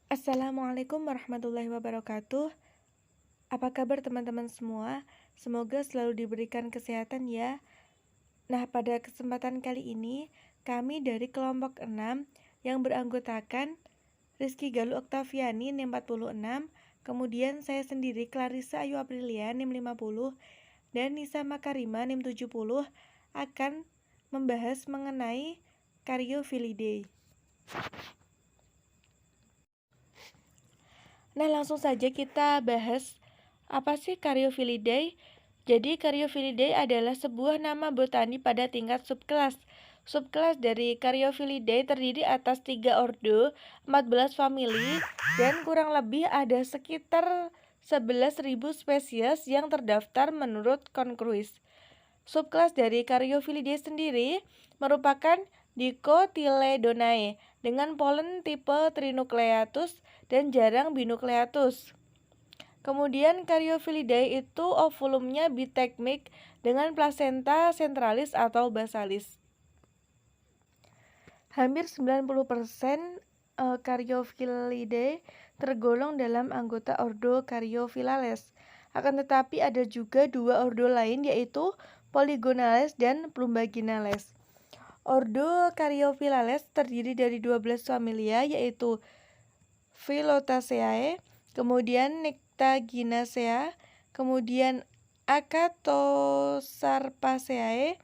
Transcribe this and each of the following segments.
Assalamualaikum warahmatullahi wabarakatuh. Apa kabar teman-teman semua? Semoga selalu diberikan kesehatan ya. Nah, pada kesempatan kali ini, kami dari kelompok 6 yang beranggotakan Rizky Galuh Oktaviani NIM 46, kemudian saya sendiri Clarissa Ayu Aprilia NIM 50, dan Nisa Makarima NIM 70 akan membahas mengenai Cariophylidae. Nah, langsung saja kita bahas apa sih Cariophylidae. Jadi Cariophylidae adalah sebuah nama botani pada tingkat subkelas. Subkelas dari Cariophylidae terdiri atas 3 ordo, 14 famili, dan kurang lebih ada sekitar 11.000 spesies yang terdaftar menurut Concruis. Subkelas dari Cariophylidae sendiri merupakan Dicotyledonae dengan polen tipe Trinukleatus dan jarang Binukleatus. Kemudian Cariophylidae itu ovulumnya bitekmik dengan plasenta sentralis atau basalis. Hampir 90% Cariophylidae tergolong dalam anggota ordo Cariophylales. Akan tetapi ada juga 2 ordo lain yaitu Polygonales dan Plumbaginales. Ordo Cariophylales terdiri dari 12 familia yaitu Phyllotaceae, kemudian Nyctaginaceae, kemudian Acatosarpaceae,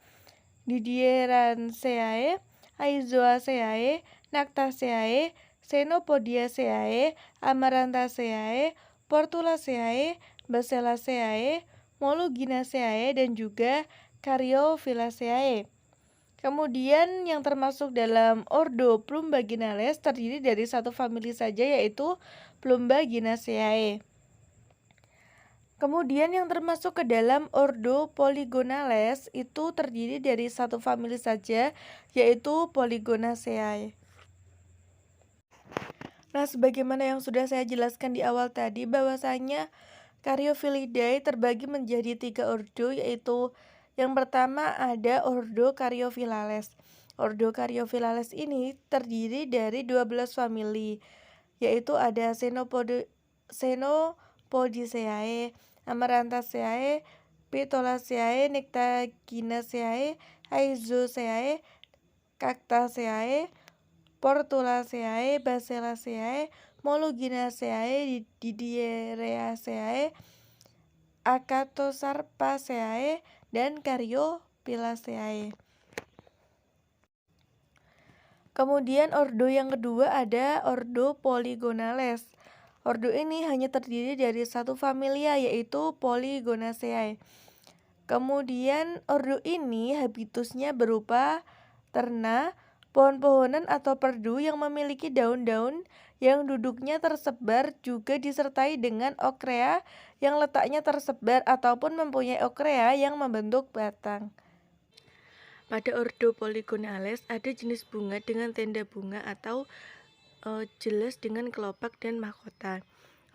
Didieranceae, Aizoaceae, Nactaceae, Xenopodiaceae, Amarantaceae, Portulaceae, Basellaceae, Moluginaceae, dan juga Cariophyllaceae. Kemudian yang termasuk dalam ordo Plumbaginales terdiri dari satu famili saja yaitu Plumbaginaceae. Kemudian yang termasuk ke dalam ordo Polygonales itu terdiri dari satu famili saja yaitu Polygonaceae. Nah, sebagaimana yang sudah saya jelaskan di awal tadi bahwasanya Cariophylidae terbagi menjadi 3 ordo yaitu yang pertama ada ordo Cariophyllales. Ordo Cariophyllales ini terdiri dari 12 famili yaitu ada Xenopodiaceae, Amarantaceae, Phyllolaceae, Nyctaginaceae, Aizoaceae, Cactaceae, Portulaceae, Basellaceae, Moluginaceae, Didiereaceae, Acatosarpaceae, dan Cariophyllaceae. Kemudian ordo yang kedua ada ordo Polygonales. Ordo ini hanya terdiri dari satu familia yaitu Polygonaceae. Kemudian ordo ini habitusnya berupa terna, pohon-pohonan atau perdu yang memiliki daun-daun yang duduknya tersebar juga disertai dengan okrea yang letaknya tersebar ataupun mempunyai okrea yang membentuk batang. Pada ordo Polygonales ada jenis bunga dengan tenda bunga atau jelas dengan kelopak dan mahkota.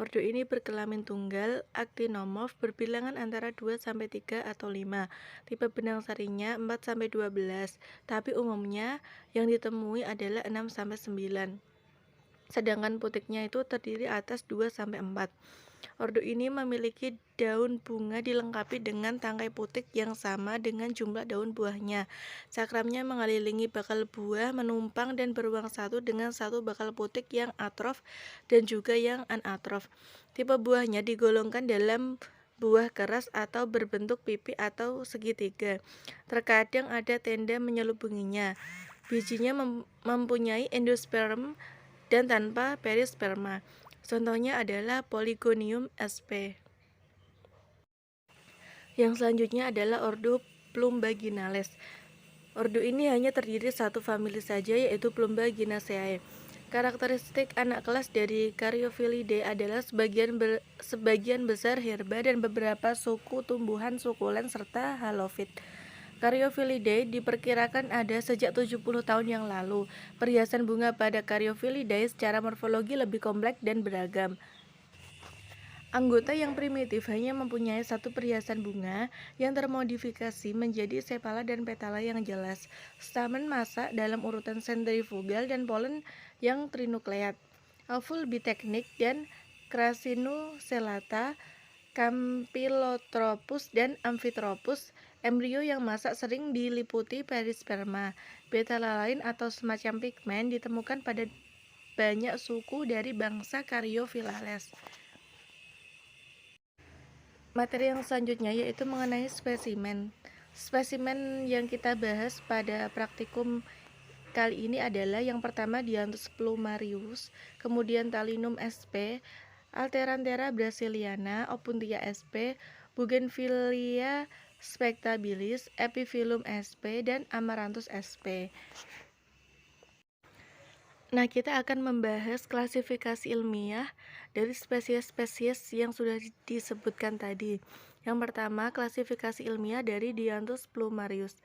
Ordo ini berkelamin tunggal, actinomorph, berbilangan antara 2-3 atau 5. Tipe benang sarinya 4-12, tapi umumnya yang ditemui adalah 6-9. Sedangkan putiknya itu terdiri atas 2-4. Ordo ini memiliki daun bunga dilengkapi dengan tangkai putik yang sama dengan jumlah daun buahnya. Cakramnya mengelilingi bakal buah, menumpang dan beruang satu dengan satu bakal putik yang atrof dan juga yang anatrof. Tipe buahnya digolongkan dalam buah keras atau berbentuk pipi atau segitiga. Terkadang ada tenda menyelubunginya. Bijinya mempunyai endosperm dan tanpa perisperma. Contohnya adalah Polygonium sp. Yang selanjutnya adalah ordo Plumbaginales. Ordo ini hanya terdiri satu famili saja yaitu Plumbaginaceae. Karakteristik anak kelas dari Cariophylidae adalah sebagian besar herba dan beberapa suku tumbuhan sukulen serta halofit. Cariophylidae diperkirakan ada sejak 70 tahun yang lalu. Perhiasan bunga pada Cariophylidae secara morfologi lebih kompleks dan beragam. Anggota yang primitif hanya mempunyai satu perhiasan bunga yang termodifikasi menjadi sepala dan petala yang jelas, stamen masak dalam urutan sentrifugal dan polen yang trinukleat. Fulbiteknik, dan Crassinuselata, Campylotropus, dan Amphitropus. Embrio yang masak sering diliputi perisperma. Beta-lalain atau semacam pigmen ditemukan pada banyak suku dari bangsa Caryophyllales. Materi yang selanjutnya yaitu mengenai spesimen. Spesimen yang kita bahas pada praktikum kali ini adalah yang pertama Dianthus plumarius, kemudian Thalinum sp, Alteranthera brasiliana, Opuntia sp, Bougainvillea spectabilis, Epiphyllum sp, dan Amaranthus sp. Nah, kita akan membahas klasifikasi ilmiah dari spesies-spesies yang sudah disebutkan tadi. Yang pertama, klasifikasi ilmiah dari Dianthus plumarius.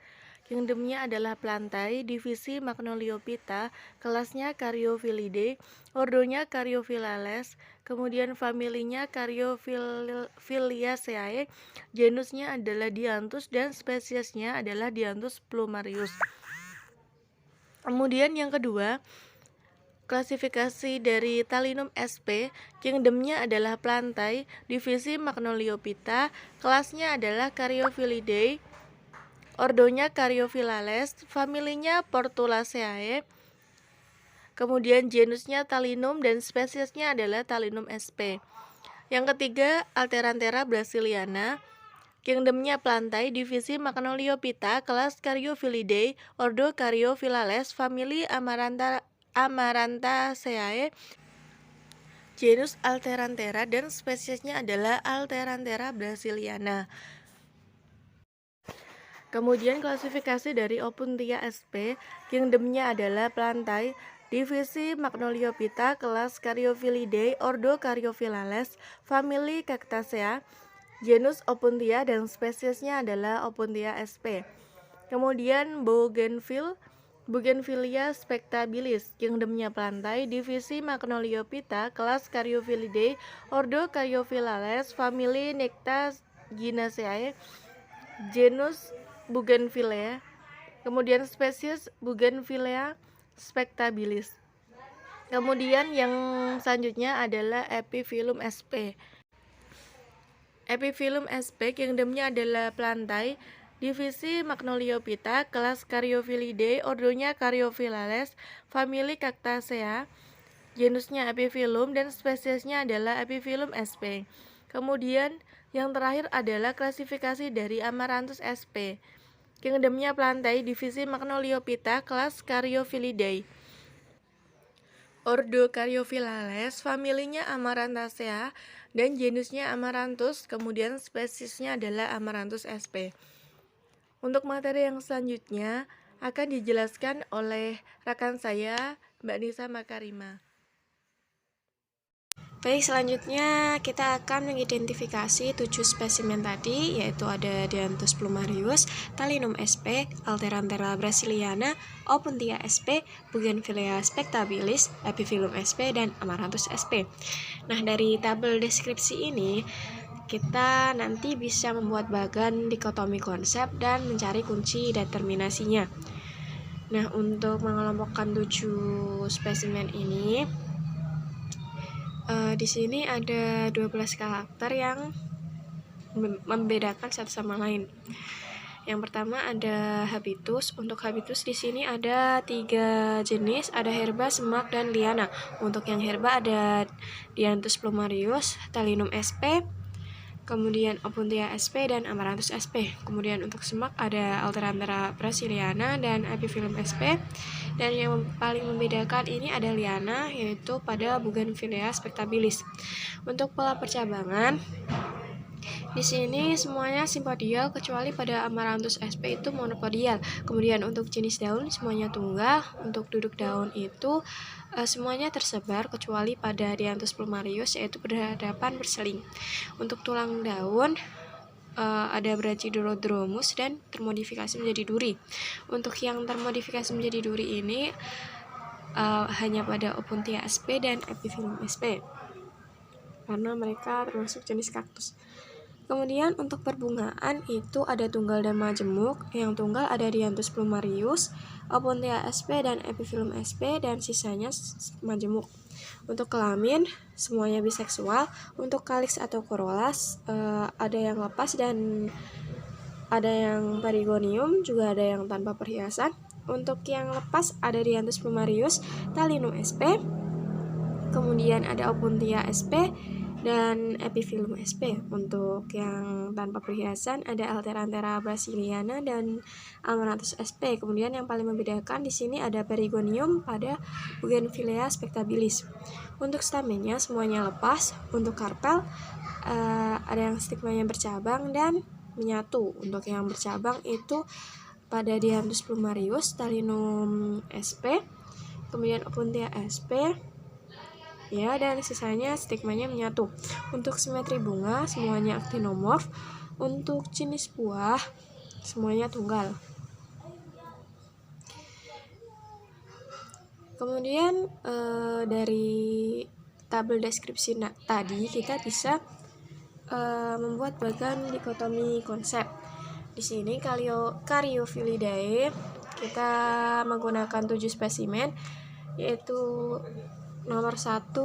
Kingdomnya adalah plantae, divisi Magnoliophyta, kelasnya Caryophyllaceae, ordonya Caryophyllales, kemudian familinya Caryophyllaceae, genusnya adalah Dianthus, dan spesiesnya adalah Dianthus plumarius. Kemudian yang kedua, klasifikasi dari Thalinum sp, kingdomnya adalah plantae, divisi Magnoliophyta, kelasnya adalah Caryophyllaceae, ordonya Caryophyllales, familinya Portulaceae, kemudian genusnya Thalinum, dan spesiesnya adalah Thalinum sp. Yang ketiga, Alteranthera brasiliana, kingdomnya plantae, divisi Magnoliophyta, kelas Caryophyllaceae, ordo Caryophyllales, famili Amarantaceae, genus Alteranthera, dan spesiesnya adalah Alteranthera brasiliana. Kemudian klasifikasi dari Opuntia sp, kingdomnya adalah plantae, divisi Magnoliophyta, kelas Caryophyllaceae, ordo Caryophyllales, famili Cactaceae, genus Opuntia, dan spesiesnya adalah Opuntia sp. Kemudian Bougainvillea spectabilis, kingdomnya plantae, divisi Magnoliophyta, kelas Caryophyllaceae, ordo Caryophyllales, famili Nyctaginaceae, genus Bougainvillea, kemudian spesies Bougainvillea spectabilis. Kemudian yang selanjutnya adalah Epiphyllum sp. Epiphyllum sp, kingdomnya adalah plantae, divisi Magnoliophyta, kelas Caryophyllaceae, ordonya Caryophyllales, famili Cactaceae, genusnya Epiphyllum, dan spesiesnya adalah Epiphyllum sp. Kemudian yang terakhir adalah klasifikasi dari Amaranthus sp. Kingdomnya plantae, divisi Magnoliophyta, kelas Caryophyllaceae, ordo Caryophyllales, familinya Amarantaceae, dan genusnya Amaranthus, kemudian spesiesnya adalah Amaranthus sp. Untuk materi yang selanjutnya akan dijelaskan oleh rekan saya, Mbak Nisa Makarima. Baik, selanjutnya kita akan mengidentifikasi 7 spesimen tadi, yaitu ada Dianthus plumarius, Thalinum sp, Alteranthera brasiliana, Opuntia sp, Bougainvillea spectabilis, Epiphyllum sp, dan Amaranthus sp. Nah, dari tabel deskripsi ini kita nanti bisa membuat bagan dikotomi konsep dan mencari kunci determinasinya. Nah, untuk mengelompokkan 7 spesimen ini, di sini ada 12 karakter yang membedakan satu sama lain. Yang pertama ada habitus. Untuk habitus di sini ada 3 jenis, ada herba, semak, dan liana. Untuk yang herba ada Dianthus plumarius, Thalinum sp, kemudian Opuntia sp, dan Amaranthus sp. Kemudian untuk semak ada Alteranthera brasiliana dan Epiphyllum sp. Dan yang paling membedakan ini ada liana, yaitu pada Bougainvillea spectabilis. Untuk pola percabangan, di sini semuanya simpodial kecuali pada Amaranthus sp itu monopodial. Kemudian untuk jenis daun semuanya tunggal. Untuk duduk daun itu semuanya tersebar kecuali pada Dianthus plumarius, yaitu berhadapan berseling. Untuk tulang daun ada Brachydorodromus dan termodifikasi menjadi duri. Untuk yang termodifikasi menjadi duri ini hanya pada Opuntia sp dan Epiphyllum sp, karena mereka termasuk jenis kaktus. Kemudian untuk perbungaan itu ada tunggal dan majemuk. Yang tunggal ada Dianthus plumarius, Opuntia sp dan Epiphyllum sp, dan sisanya majemuk. Untuk kelamin semuanya biseksual. Untuk kaliks atau corolas ada yang lepas dan ada yang perigonium, juga ada yang tanpa perhiasan. Untuk yang lepas ada Dianthus plumarius, Talinum sp, kemudian ada Opuntia sp dan Epiphyllum sp. Untuk yang tanpa perhiasan ada Alteranthera brasiliana dan Amaranthus sp. Kemudian yang paling membedakan di sini ada perigonium pada Bougainvillea spectabilis. Untuk stamennya semuanya lepas. Untuk karpel ada yang stigmanya bercabang dan menyatu. Untuk yang bercabang itu pada Dianthus plumarius, Talinum sp, kemudian Opuntia sp, ya, dan sisanya stigmanya menyatu. Untuk simetri bunga semuanya actinomorf. Untuk jenis buah semuanya tunggal. Kemudian dari tabel deskripsi tadi kita bisa membuat bagan dikotomi konsep. Di sini Caryophyllaceae kita menggunakan 7 spesimen, yaitu nomor 1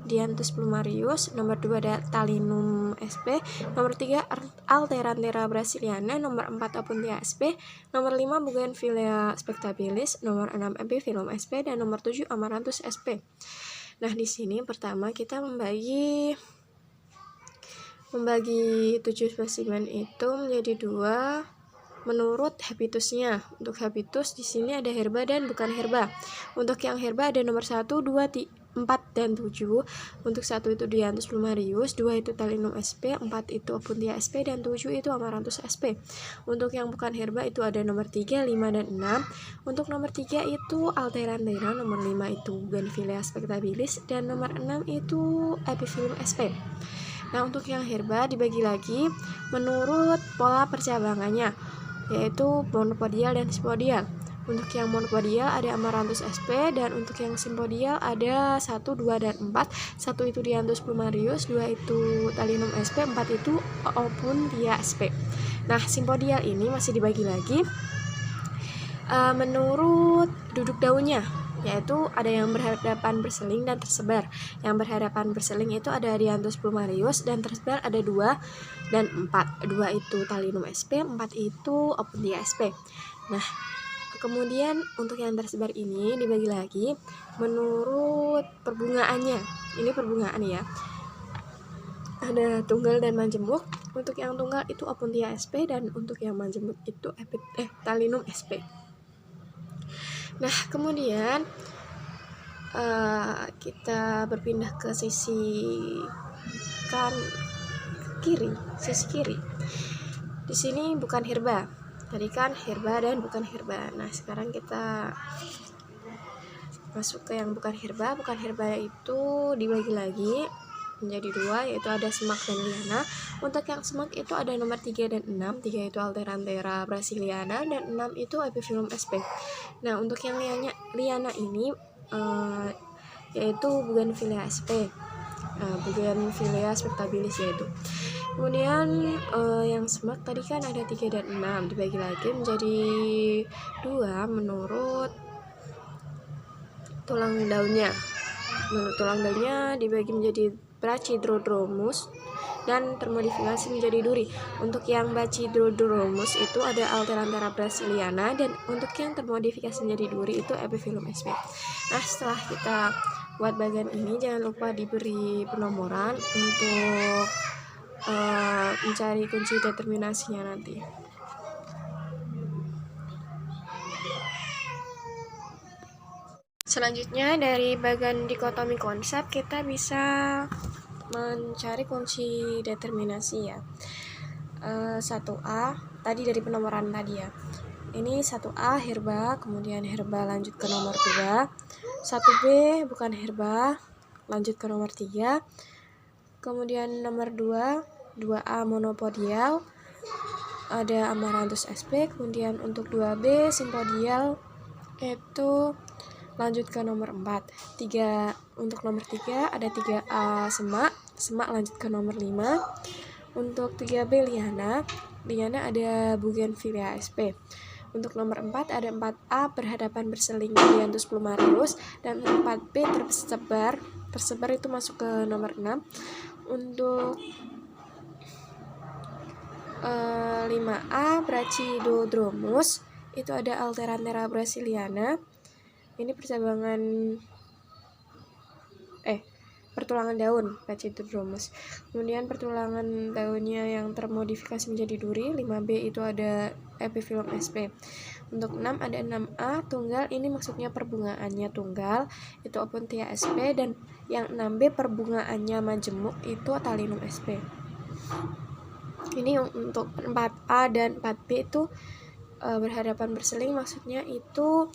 Dianthus plumarius, nomor 2 ada Talinum sp, nomor 3 Alteranthera brasiliana, nomor 4 Opuntia sp, nomor 5 Bougainvillea spectabilis, nomor 6 Epiphyllum sp, dan nomor 7 Amaranthus sp. Nah, di sini pertama kita membagi 7 spesimen itu menjadi 2 menurut habitusnya. Untuk habitus di sini ada herba dan bukan herba. Untuk yang herba ada nomor 1, 2, 4, dan 7. Untuk 1 itu Dianthus plumarius, 2 itu Talinum sp, 4 itu Opuntia sp, dan 7 itu Amaranthus sp. Untuk yang bukan herba itu ada nomor 3, 5, dan 6. Untuk nomor 3 itu Alteranthera, nomor 5 itu Bougainvillea spectabilis, dan nomor 6 itu Epiphyllum sp. Nah, untuk yang herba dibagi lagi menurut pola percabangannya, yaitu monopodial dan simpodial. Untuk yang monopodial ada Amaranthus sp, dan untuk yang simpodial ada 1, 2, dan 4. 1 itu Dianthus plumarius, 2 itu Talinum sp, 4 itu Opuntia sp. Nah, simpodial ini masih dibagi lagi menurut duduk daunnya, yaitu ada yang berhadapan berseling dan tersebar. Yang berhadapan berseling itu ada Dianthus plumarius, dan tersebar ada 2 dan 4. 2 itu Talinum sp, 4 itu Opuntia sp. Nah, kemudian untuk yang tersebar ini dibagi lagi menurut perbungaannya. Ini perbungaan ya. Ada tunggal dan majemuk. Untuk yang tunggal itu Opuntia sp, dan untuk yang majemuk itu Talinum sp. Nah, kemudian kita berpindah ke sisi kiri. Di sini bukan herba. Tadi kan herba dan bukan herba. Nah, sekarang kita masuk ke yang bukan herba. Bukan herba itu dibagi lagi menjadi 2, yaitu ada semak dan liana. Untuk yang semak itu ada nomor 3 dan 6. 3 itu Alteranthera brasiliana, dan 6 itu Epiphyllum sp. Nah, untuk yang liana ini yaitu Bougainvillea sp, Bougainvillea spectabilis yaitu. Kemudian yang semak tadi kan ada 3 dan 6, dibagi lagi menjadi 2 menurut tulang daunnya. Menurut tulang daunnya dibagi menjadi Brachydrodromus dan termodifikasi menjadi duri. Untuk yang Brachydrodromus itu ada Alteranthera brasiliana, dan untuk yang termodifikasi menjadi duri itu Epiphyllum sp. Nah, setelah kita buat bagian ini jangan lupa diberi penomoran untuk mencari kunci determinasinya nanti. Selanjutnya dari bagian dikotomi konsep kita bisa mencari kunci determinasi ya. 1A tadi dari penomoran tadi ya. Ini 1A herba, kemudian herba lanjut ke nomor 2. 1B bukan herba, lanjut ke nomor 3. Kemudian nomor 2A monopodial, ada Amaranthus sp. Kemudian untuk 2B simpodial itu lanjut ke nomor 4. Untuk nomor 3 ada 3A semak lanjut ke nomor 5. Untuk 3B liana ada Bougainvillea sp. Untuk nomor 4 ada 4A berhadapan berseling Dianthus plumarius, dan 4B tersebar itu masuk ke nomor 6. Untuk 5A Brachydodromus itu ada Alteranthera brasiliana. Ini pertulangan daun Brachydodromus. Kemudian pertulangan daunnya yang termodifikasi menjadi duri. 5B itu ada Epiphyllum sp. Untuk 6 ada 6A tunggal, ini maksudnya perbungaannya tunggal, itu Opuntia sp. Dan yang 6B perbungaannya majemuk, itu Talinum sp. Ini untuk 4A dan 4B itu berhadapan berseling, maksudnya itu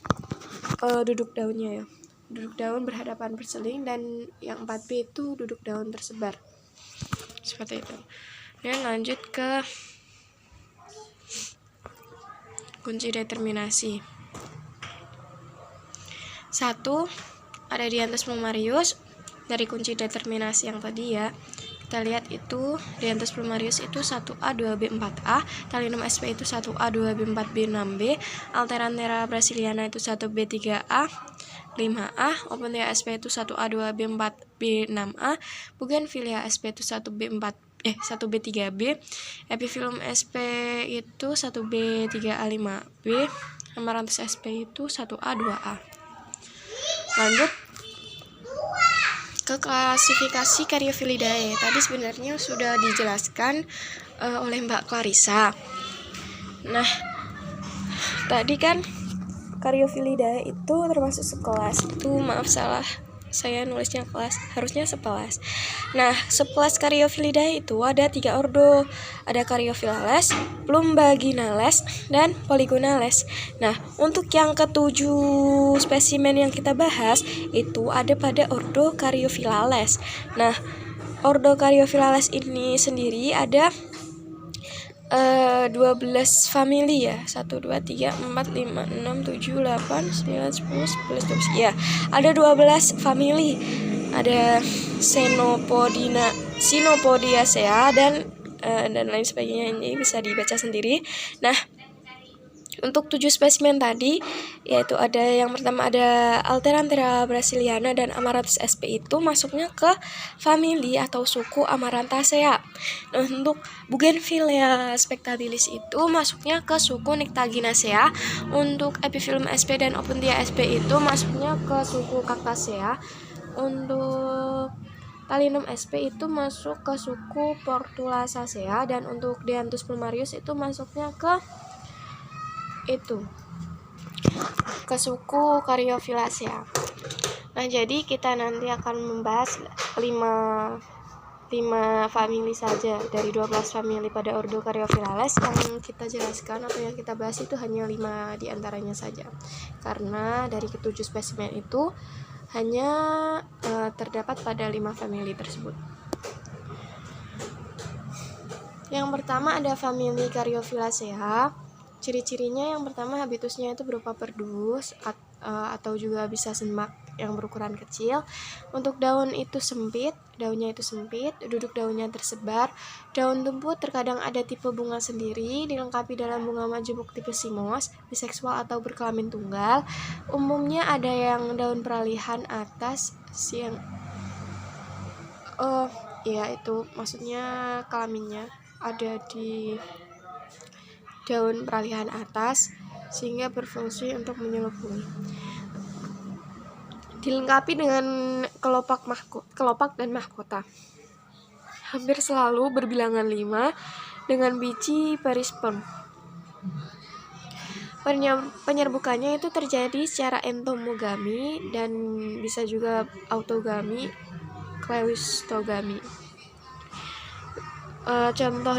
duduk daunnya ya. Duduk daun berhadapan berseling, dan yang 4B itu duduk daun tersebar. Seperti itu. Dan lanjut ke kunci determinasi. 1. Ada Dianthus plumarius. Dari kunci determinasi yang tadi ya, kita lihat itu Dianthus plumarius itu 1A, 2B, 4A, Talinum sp itu 1A, 2B, 4B, 6B, Alteranthera brasiliana itu 1B, 3A, 5A, Opuntia sp itu 1A, 2B, 4B, 6A, Bougainvillea sp itu 1B, 3B, Epiphyllum sp itu 1B, 3A, 5B, Amaranthus sp itu 1A, 2A. Lanjut ke klasifikasi Caryophyllaceae. Tadi sebenarnya sudah dijelaskan oleh Mbak Clarissa. Nah, tadi kan Caryophyllaceae itu termasuk sekelas. Maaf salah, saya nulisnya kelas, harusnya sekelas. Nah, sekelas Caryophyllaceae itu ada 3 ordo. Ada Caryophyllales, Plumbaginales, dan Polygonales. Nah, untuk yang ke-7 spesimen yang kita bahas itu ada pada ordo Caryophyllales. Nah, ordo Caryophyllales ini sendiri ada 12 famili ya. 1, 2, 3, 4, 5, 6, 7, 8, 9, 10, 11, 12. Ya, ada 12 famili. Ada Cynopodiaceae dan lain sebagainya. Ini bisa dibaca sendiri. Nah, untuk 7 spesimen tadi, yaitu ada yang pertama ada Alteranthera brasiliana dan Amaranthus sp itu masuknya ke famili atau suku Amaranthaceae. Nah, untuk Bougainvillea spectabilis itu masuknya ke suku Nyctaginaceae. Untuk Epiphyllum sp dan Opuntia sp itu masuknya ke suku Cactaceae. Untuk Talinum sp itu masuk ke suku Portulaceae, dan untuk Dianthus plumarius itu masuknya ke suku Caryophyllaceae. Nah, jadi kita nanti akan membahas 5 famili saja dari 12 famili pada ordo Caryophyllales. Yang kita jelaskan atau yang kita bahas itu hanya 5 diantaranya saja, karena dari ke-7 spesimen itu hanya terdapat pada 5 famili tersebut. Yang pertama ada famili Caryophyllaceae. Ciri-cirinya yang pertama, habitusnya itu berupa perdus atau juga bisa semak yang berukuran kecil. Untuk daunnya itu sempit, duduk daunnya tersebar. Daun tumput terkadang ada tipe bunga sendiri, dilengkapi dalam bunga majemuk tipe simos, biseksual atau berkelamin tunggal. Umumnya ada yang daun peralihan atas yang itu maksudnya kelaminnya ada di daun peralihan atas sehingga berfungsi untuk menyelubungi. Dilengkapi dengan kelopak dan mahkota. Hampir selalu berbilangan 5 dengan biji perisperm. Penyerbukannya itu terjadi secara entomogami dan bisa juga autogami, kleistogami. Contoh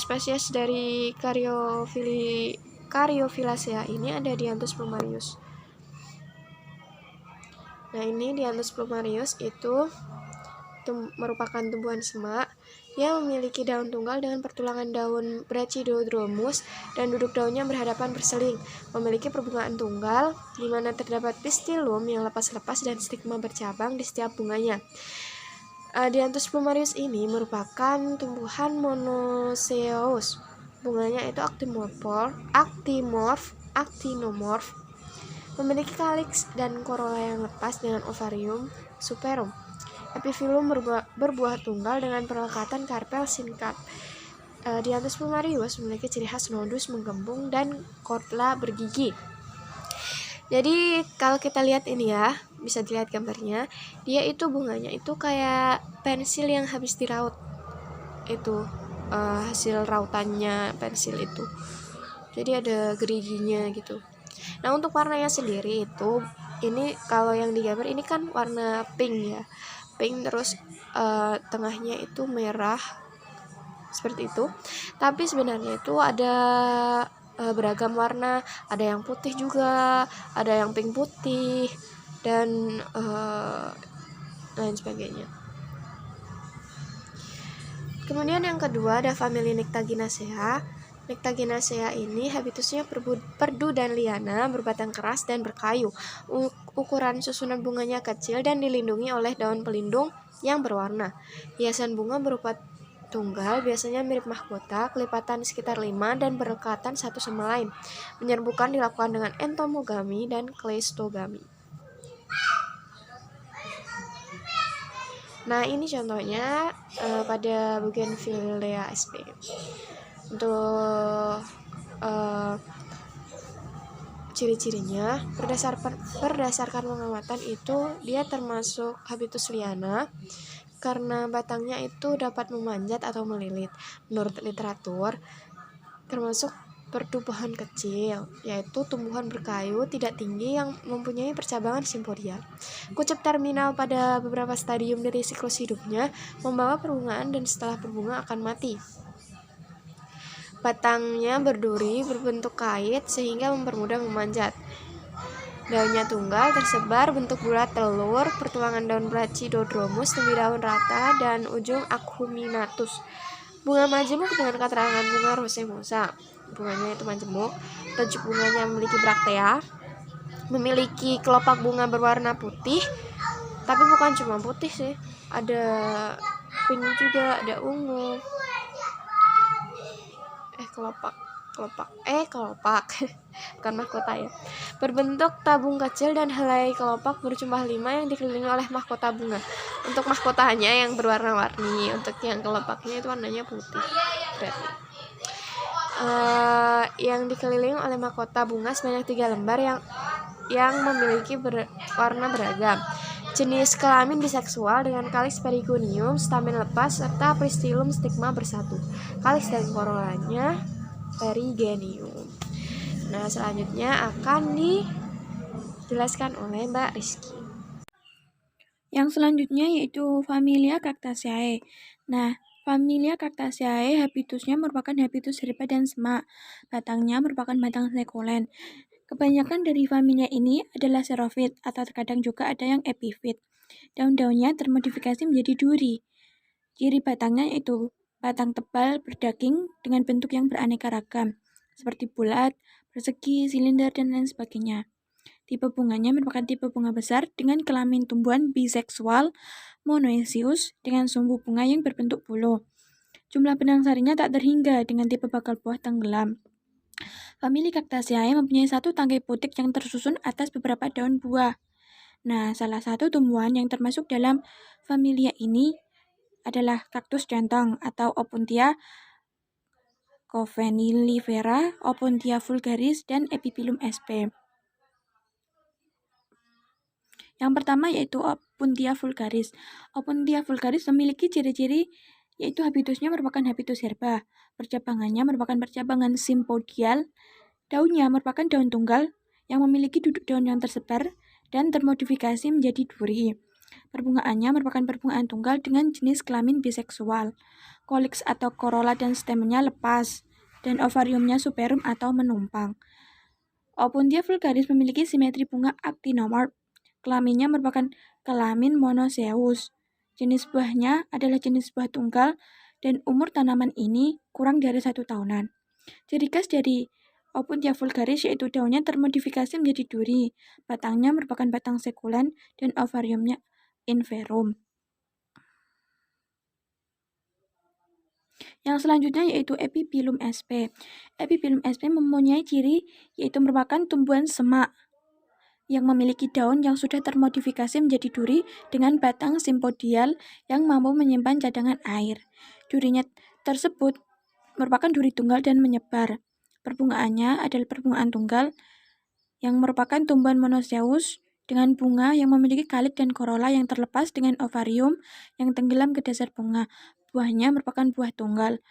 spesies dari Caryophyllaceae ini ada Dianthus plumarius. Nah, ini Dianthus plumarius itu merupakan tumbuhan semak yang memiliki daun tunggal dengan pertulangan daun Brachydodromus dan duduk daunnya berhadapan berseling. Memiliki perbungaan tunggal di mana terdapat pistilum yang lepas-lepas dan stigma bercabang di setiap bunganya. Dianthus plumarius ini merupakan tumbuhan monoecious. Bunganya itu actinomorf, memiliki kaliks dan korola yang lepas dengan ovarium superum. Epifilum berbuah tunggal dengan perlekatan karpel singkat. Dianthus plumarius memiliki ciri khas nodus menggembung dan kotla bergigi. Jadi kalau kita lihat ini ya, bisa dilihat gambarnya, dia itu bunganya itu kayak pensil yang habis diraut. Itu hasil rautannya pensil itu. Jadi ada geriginya gitu. Nah, untuk warnanya sendiri itu, ini kalau yang digambar ini kan warna pink ya. Pink terus tengahnya itu merah seperti itu. Tapi sebenarnya itu ada beragam warna, ada yang putih juga, ada yang pink putih, dan lain sebagainya. Kemudian yang kedua ada famili Nyctaginacea. Nyctaginacea ini habitusnya perdu dan liana, berbatang keras dan berkayu. Ukuran susunan bunganya kecil dan dilindungi oleh daun pelindung yang berwarna. Hiasan bunga berupa tunggal, biasanya mirip mahkota, kelipatan sekitar 5 dan berdekatan satu sama lain. Penyerbukan dilakukan dengan entomogami dan kleistogami. Nah, ini contohnya pada Bougainvillea sp. Untuk ciri-cirinya, berdasarkan pengamatan itu dia termasuk habitus liana karena batangnya itu dapat memanjat atau melilit. Menurut literatur, termasuk perdu pohon kecil, yaitu tumbuhan berkayu tidak tinggi yang mempunyai percabangan simpodia. Kucep terminal pada beberapa stadium dari siklus hidupnya membawa perbungaan dan setelah berbunga akan mati. Batangnya berduri, berbentuk kait sehingga mempermudah memanjat. Daunnya tunggal, tersebar, bentuk bulat telur, pertuangan daun Brachydodromus, tepi daun rata, dan ujung acuminatus. Bunga majemuk dengan keterangan bunga rosemosa. Bunganya itu majemuk, tajuk bunganya memiliki braktea, memiliki kelopak bunga berwarna putih, tapi bukan cuma putih sih, ada pink juga, ada ungu. Kelopak bukan mahkota ya. Berbentuk tabung kecil dan helai kelopak berjumlah 5 yang dikelilingi oleh mahkota bunga. Untuk mahkotanya yang berwarna-warni, untuk yang kelopaknya itu warnanya putih berarti. Yang dikelilingi oleh mahkota bunga sebanyak 3 lembar yang memiliki warna beragam. Jenis kelamin biseksual dengan kaliks perigonium, stamen lepas, serta pristilum stigma bersatu. Kaliks dan korolanya perigenium. Nah, selanjutnya akan dijelaskan oleh Mbak Rizky. Yang selanjutnya yaitu Familia Cactaceae. Nah, Familia Cactaceae habitusnya merupakan habitus herba dan semak. Batangnya merupakan batang sekulen. Kebanyakan dari familia ini adalah xerophyte atau terkadang juga ada yang epiphyte. Daun-daunnya termodifikasi menjadi duri. Ciri batangnya itu batang tebal berdaging dengan bentuk yang beraneka ragam, seperti bulat, persegi, silinder, dan lain sebagainya. Tipe bunganya merupakan tipe bunga besar dengan kelamin tumbuhan biseksual monoecious dengan sumbu bunga yang berbentuk bulu. Jumlah benang sarinya tak terhingga dengan tipe bakal buah tenggelam. Famili Cactaceae mempunyai satu tangkai putik yang tersusun atas beberapa daun buah. Nah, salah satu tumbuhan yang termasuk dalam familia ini adalah kaktus centong atau Opuntia covenilifera, Opuntia vulgaris, dan Epiphyllum sp. Yang pertama yaitu Opuntia vulgaris. Opuntia vulgaris memiliki ciri-ciri yaitu habitusnya merupakan habitus herba. Percabangannya merupakan percabangan simpodial. Daunnya merupakan daun tunggal yang memiliki duduk daun yang tersebar dan termodifikasi menjadi duri. Perbungaannya merupakan perbungaan tunggal dengan jenis kelamin biseksual. Koliks atau korola dan stemenya lepas dan ovariumnya superum atau menumpang. Opuntia vulgaris memiliki simetri bunga actinomorph. Kelaminnya merupakan kelamin monoecious. Jenis buahnya adalah jenis buah tunggal dan umur tanaman ini kurang dari 1 tahunan. Ciri khas dari Opuntia vulgaris yaitu daunnya termodifikasi menjadi duri, batangnya merupakan batang sekulen, dan ovariumnya inferum. Yang selanjutnya yaitu Epiphyllum sp. Epiphyllum sp mempunyai ciri yaitu merupakan tumbuhan semak yang memiliki daun yang sudah termodifikasi menjadi duri dengan batang simpodial yang mampu menyimpan cadangan air. Durinya tersebut merupakan duri tunggal dan menyebar. Perbungaannya adalah perbungaan tunggal yang merupakan tumbuhan monoecious dengan bunga yang memiliki kalik dan korola yang terlepas dengan ovarium yang tenggelam ke dasar bunga. Buahnya merupakan buah tunggal.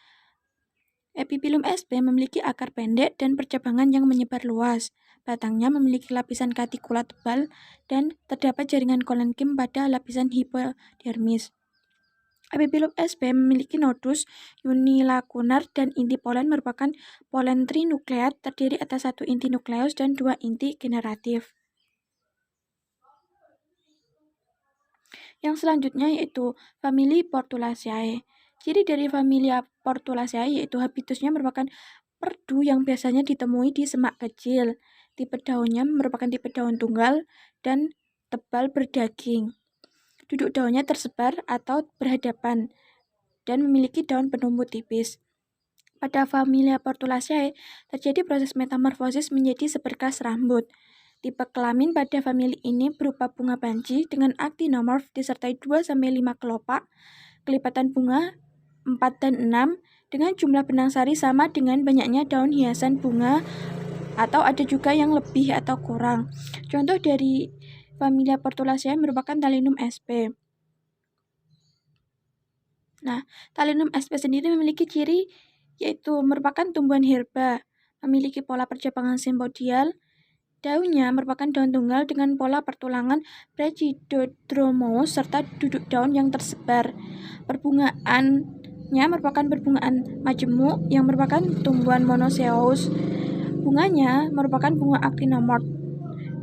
Epiphyllum sp memiliki akar pendek dan percabangan yang menyebar luas. Batangnya memiliki lapisan katikula tebal dan terdapat jaringan kolenkim pada lapisan hipodermis. Epiphyllum sp memiliki nodus unilakunar dan inti polen merupakan polen trinukleat terdiri atas satu inti nukleus dan dua inti generatif. Yang selanjutnya yaitu famili Portulaceae. Ciri dari familia Portulaceae yaitu habitusnya merupakan perdu yang biasanya ditemui di semak kecil. Tipe daunnya merupakan tipe daun tunggal dan tebal berdaging. Duduk daunnya tersebar atau berhadapan dan memiliki daun penumbuh tipis. Pada familia Portulaceae terjadi proses metamorfosis menjadi seberkas rambut. Tipe kelamin pada famili ini berupa bunga banci dengan actinomorph disertai 2-5 kelopak, kelipatan bunga 4 dan 6 dengan jumlah benang sari sama dengan banyaknya daun hiasan bunga atau ada juga yang lebih atau kurang. Contoh dari familia Portulaceae merupakan Talinum sp. Nah, Talinum sp sendiri memiliki ciri yaitu merupakan tumbuhan herba, memiliki pola percabangan simpodial. Daunnya merupakan daun tunggal dengan pola pertulangan brachydodromous serta duduk daun yang tersebar. Perbungaannya merupakan perbungaan majemuk yang merupakan tumbuhan monoecious. Bunganya merupakan bunga actinomorph.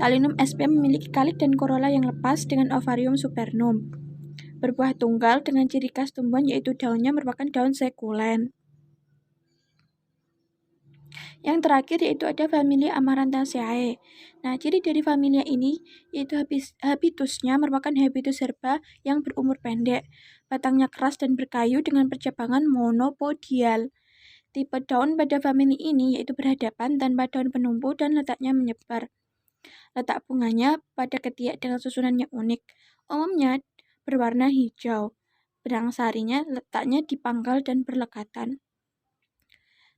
Talinum sp memiliki kalik dan korola yang lepas dengan ovarium supernum. Berbuah tunggal dengan ciri khas tumbuhan yaitu daunnya merupakan daun sekulen. Yang terakhir yaitu ada familia Amarantaceae. Nah, ciri dari familia ini yaitu habitusnya merupakan habitus herba yang berumur pendek. Batangnya keras dan berkayu dengan percabangan monopodial. Tipe daun pada famili ini yaitu berhadapan tanpa daun penumpu dan letaknya menyebar. Letak bunganya pada ketiak dengan susunan yang unik. Umumnya berwarna hijau. Benang sarinya letaknya di pangkal dan berlekatan.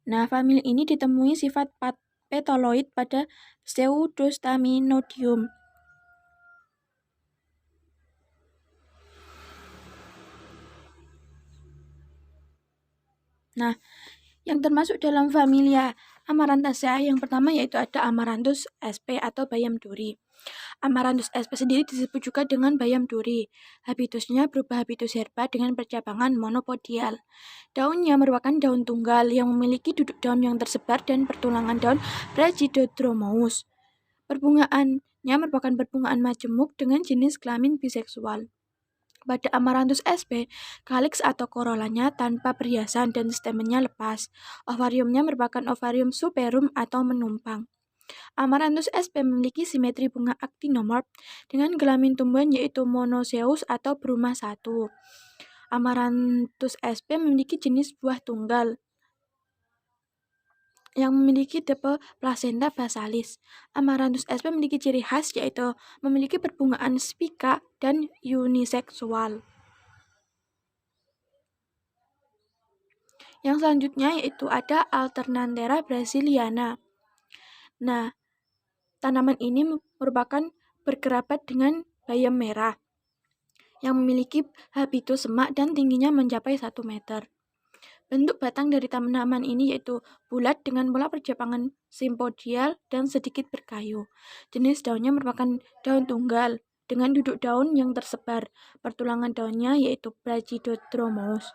Nah, famili ini ditemui sifat petaloid pada Pseudostaminodium. Nah, yang termasuk dalam familia Amarantaceae yang pertama yaitu ada Amaranthus sp atau bayam duri. Amaranthus sp sendiri disebut juga dengan bayam duri. Habitusnya berupa habitus herba dengan percabangan monopodial. Daunnya merupakan daun tunggal yang memiliki duduk daun yang tersebar dan pertulangan daun brachydodromous. Perbungaannya merupakan perbungaan majemuk dengan jenis kelamin biseksual. Pada Amaranthus sp, kaliks atau korolanya tanpa perhiasan dan stamennya lepas. Ovariumnya merupakan ovarium superum atau menumpang. Amaranthus sp memiliki simetri bunga actinomorph dengan kelamin tumbuhan yaitu monoecious atau berumah satu. Amaranthus sp memiliki jenis buah tunggal yang memiliki tipe placenta basalis. Amaranthus sp memiliki ciri khas yaitu memiliki perbungaan spika dan uniseksual. Yang selanjutnya yaitu ada Alternanthera brasiliana. Nah, tanaman ini merupakan berkerabat dengan bayam merah yang memiliki habitus semak dan tingginya mencapai 1 meter. Bentuk batang dari tanaman ini yaitu bulat dengan pola percabangan simpodial dan sedikit berkayu. Jenis daunnya merupakan daun tunggal dengan duduk daun yang tersebar. Pertulangan daunnya yaitu brachydodromous.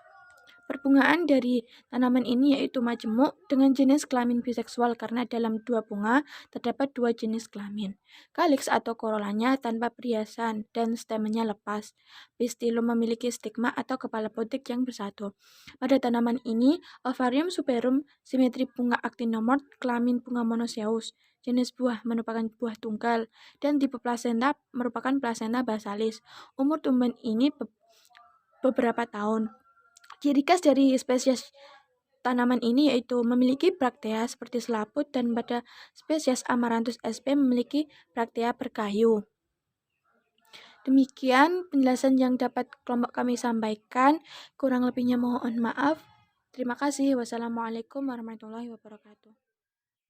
Perbungaan dari tanaman ini yaitu majemuk dengan jenis kelamin biseksual karena dalam 2 bunga terdapat 2 jenis kelamin. Kaliks atau korolanya tanpa perhiasan dan stamennya lepas. Pistilum memiliki stigma atau kepala putik yang bersatu. Pada tanaman ini, ovarium superum, simetri bunga actinomorph, kelamin bunga monoecious. Jenis buah merupakan buah tunggal dan tipe placenta merupakan placenta basalis. Umur tumbuhan ini beberapa tahun. Ciri khas dari spesies tanaman ini yaitu memiliki braktea seperti selaput, dan pada spesies Amaranthus sp memiliki braktea berkayu. Demikian penjelasan yang dapat kelompok kami sampaikan. Kurang lebihnya mohon maaf. Terima kasih. Wassalamualaikum warahmatullahi wabarakatuh.